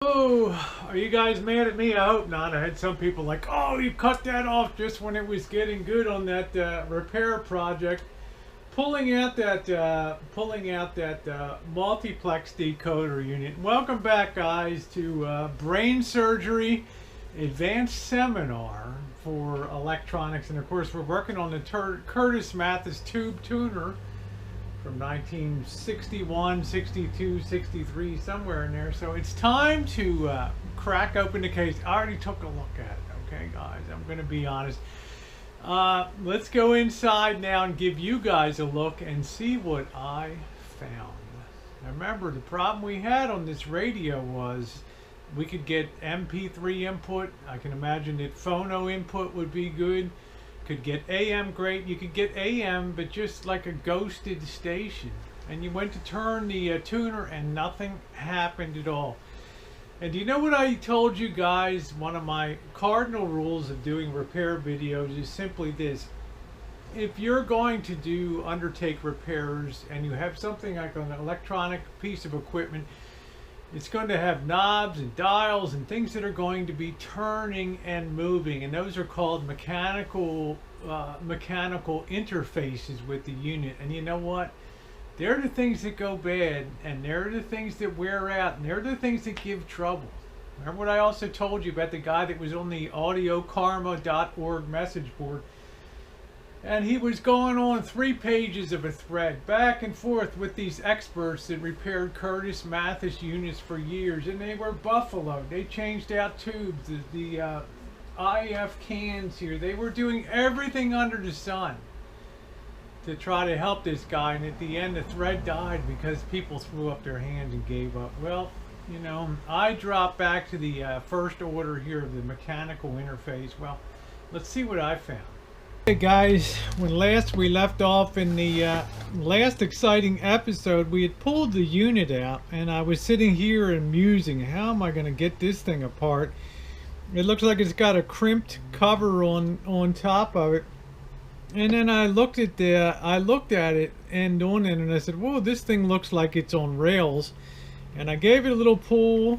Oh, are you guys mad at me? I hope not. I had some people like, oh, you cut that off just when it was getting good on that repair project. Pulling out that multiplex decoder unit. Welcome back, guys, to Brain Surgery Advanced Seminar for Electronics. And of course, we're working on the Curtis Mathes Tube Tuner from 1961, 62, 63, somewhere in there. So it's time to crack open the case. I already took a look at it, okay, guys? I'm going to be honest. Let's go inside now and give you guys a look and see what I found. Now remember, the problem we had on this radio was we could get MP3 input. I can imagine that phono input would be good. Could get AM, great. You could get AM, but just like a ghosted station. And you went to turn the tuner and nothing happened at all. And do you know what I told you guys? One of my cardinal rules of doing repair videos is simply this. If you're going to undertake repairs and you have something like an electronic piece of equipment, it's going to have knobs and dials and things that are going to be turning and moving, and those are called mechanical interfaces with the unit. And you know what? They're the things that go bad, and they're the things that wear out, and they're the things that give trouble. Remember what I also told you about the guy that was on the audiokarma.org message board? And he was going on 3 pages of a thread back and forth with these experts that repaired Curtis Mathes units for years, and they were buffalo. They changed out tubes, the IF cans here. They were doing everything under the sun to try to help this guy, and at the end the thread died because people threw up their hands and gave up. Well, you know, I dropped back to the first order here of the mechanical interface. Well, let's see what I found. Hey guys, when last we left off in the last exciting episode, we had pulled the unit out, and I was sitting here and musing, how am I going to get this thing apart? It looks like it's got a crimped cover on top of it. And then I looked at it and on it, and I said, whoa, this thing looks like it's on rails. And I gave it a little pull,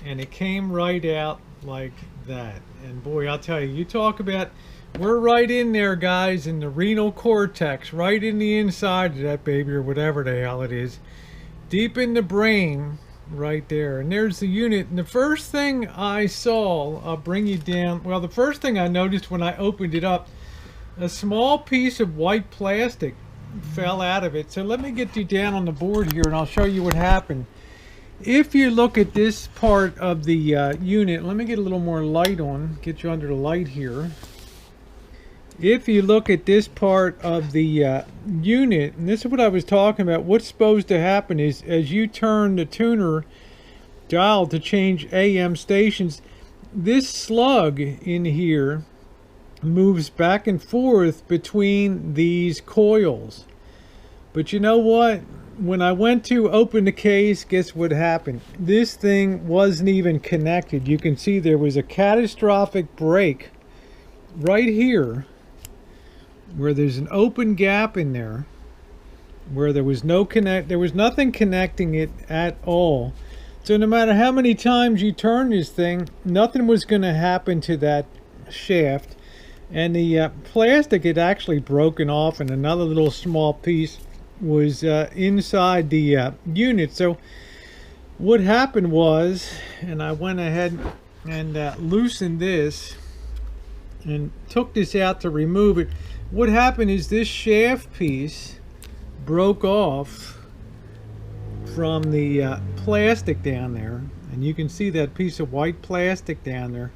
and it came right out like that. And boy, I'll tell you, you talk about, we're right in there, guys, in the renal cortex, right in the inside of that baby, or whatever the hell it is, deep in the brain, right there. And there's the unit. And the first thing I saw, I'll bring you down. Well, the first thing I noticed when I opened it up, a small piece of white plastic fell out of it. So let me get you down on the board here and I'll show you what happened. If you look at this part of the unit, let me get a little more light on, get you under the light here. If you look at this part of the unit, and this is what I was talking about, what's supposed to happen is as you turn the tuner dial to change AM stations, this slug in here moves back and forth between these coils. But you know what? When I went to open the case, guess what happened? This thing wasn't even connected. You can see there was a catastrophic break right here where there's an open gap in there where there was nothing connecting it at all. So no matter how many times you turn this thing, nothing was going to happen to that shaft. And the plastic had actually broken off, and another little small piece was inside the unit. So what happened was, and I went ahead and loosened this and took this out to remove it. What happened is this shaft piece broke off from the plastic down there, and you can see that piece of white plastic down there,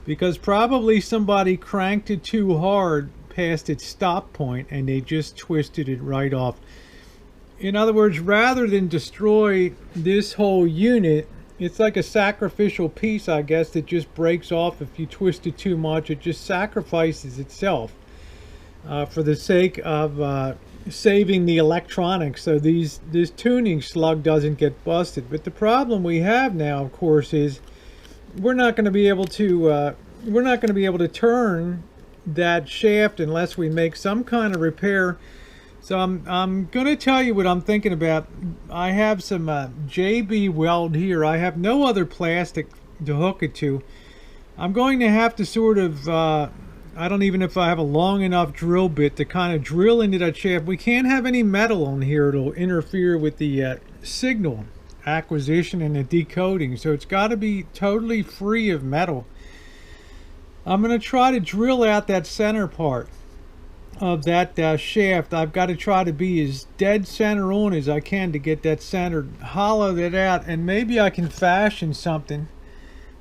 because probably somebody cranked it too hard past its stop point and they just twisted it right off. In other words, rather than destroy this whole unit, it's like a sacrificial piece, I guess, that just breaks off. If you twist it too much, it just sacrifices itself for the sake of saving the electronics, so this tuning slug doesn't get busted. But the problem we have now, of course, is we're not going to be able to turn that shaft unless we make some kind of repair So I'm gonna tell you what I'm thinking about. I have some JB Weld here. I have no other plastic to hook it to. I'm going to have to sort of I don't even know if I have a long enough drill bit to kind of drill into that shaft. We can't have any metal on here. It'll interfere with the signal acquisition and the decoding. So it's got to be totally free of metal. I'm going to try to drill out that center part of that shaft. I've got to try to be as dead center on as I can to get that centered, hollow that out, and maybe I can fashion something.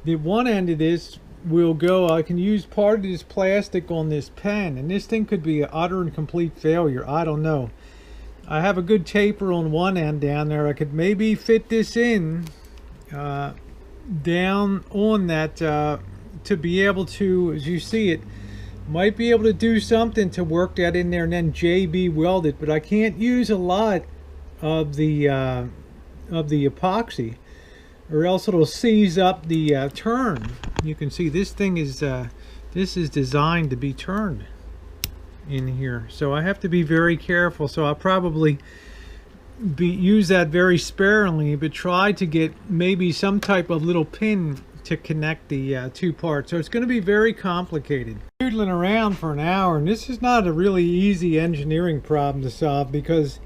The one end of this will go, I can use part of this plastic on this pen, and this thing could be an utter and complete failure. I don't know. I have a good taper on one end down there. I could maybe fit this in down on that to be able to, as you see it, might be able to do something to work that in there and then JB weld it, but I can't use a lot of the epoxy, or else it'll seize up the turn. You can see this thing is this is designed to be turned in here, so I have to be very careful. So I'll probably use that very sparingly, but try to get maybe some type of little pin to connect the two parts. So it's going to be very complicated. Noodling around for an hour, and this is not a really easy engineering problem to solve, because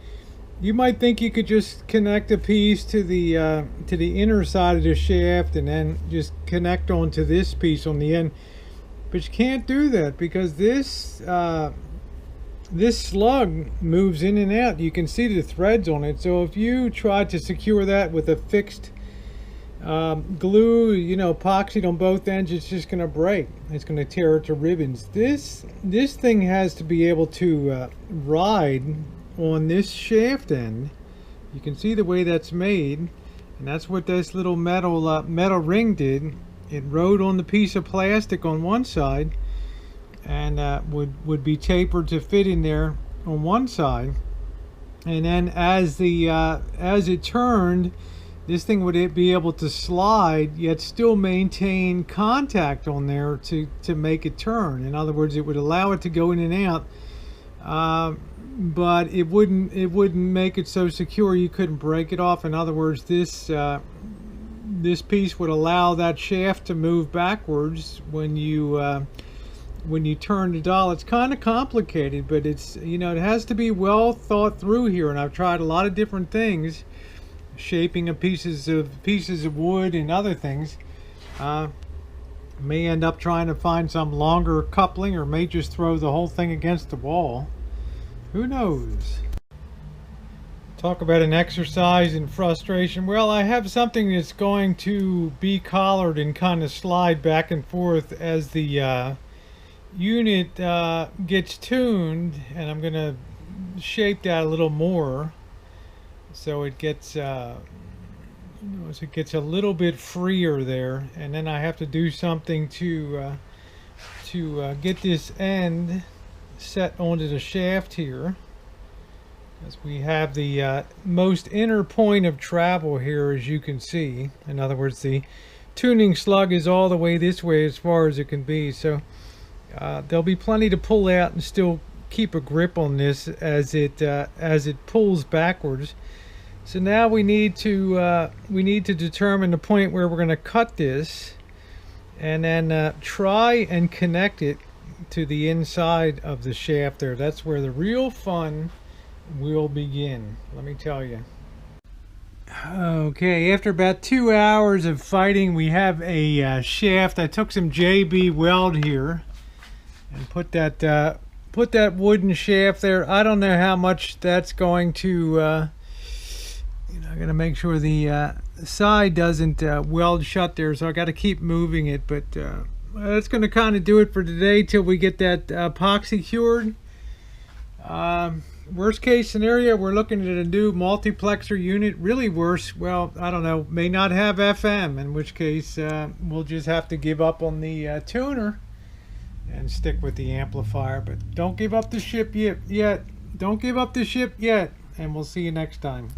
you might think you could just connect a piece to the inner side of the shaft and then just connect onto this piece on the end, but you can't do that because this this slug moves in and out. You can see the threads on it, so if you try to secure that with a fixed glue, you know, epoxied on both ends, it's just going to break. It's going to tear it to ribbons. This thing has to be able to ride on this shaft end. You can see the way that's made, and that's what this little metal ring did. It rode on the piece of plastic on one side, and would be tapered to fit in there on one side, and then as it turned, this thing would be able to slide yet still maintain contact on there to make it turn. In other words, it would allow it to go in and out, but it wouldn't make it so secure you couldn't break it off. In other words, this piece would allow that shaft to move backwards when you turn the dial. It's kind of complicated, but it's, you know, it has to be well thought through here, and I've tried a lot of different things, shaping of pieces of wood and other things. May end up trying to find some longer coupling, or may just throw the whole thing against the wall. Who knows? Talk about an exercise in frustration. Well, I have something that's going to be collared and kind of slide back and forth as the unit gets tuned, and I'm going to shape that a little more so it gets so it gets a little bit freer there. And then I have to do something to get this end set onto the shaft here, as we have the most inner point of travel here, as you can see. In other words, the tuning slug is all the way this way as far as it can be, so there'll be plenty to pull out and still keep a grip on this as it pulls backwards. So now we need to determine the point where we're going to cut this, and then try and connect it to the inside of the shaft there. That's where the real fun will begin, let me tell you. Okay, after about 2 hours of fighting, we have a shaft. I took some JB Weld here and put that wooden shaft there. I don't know how much that's going to I'm gonna make sure the side doesn't weld shut there, so I got to keep moving it, but that's going to kind of do it for today till we get that epoxy cured. Worst case scenario, we're looking at a new multiplexer unit. Really worse, well, I don't know, may not have FM, in which case we'll just have to give up on the tuner and stick with the amplifier. But don't give up the ship yet. Don't give up the ship yet, and we'll see you next time.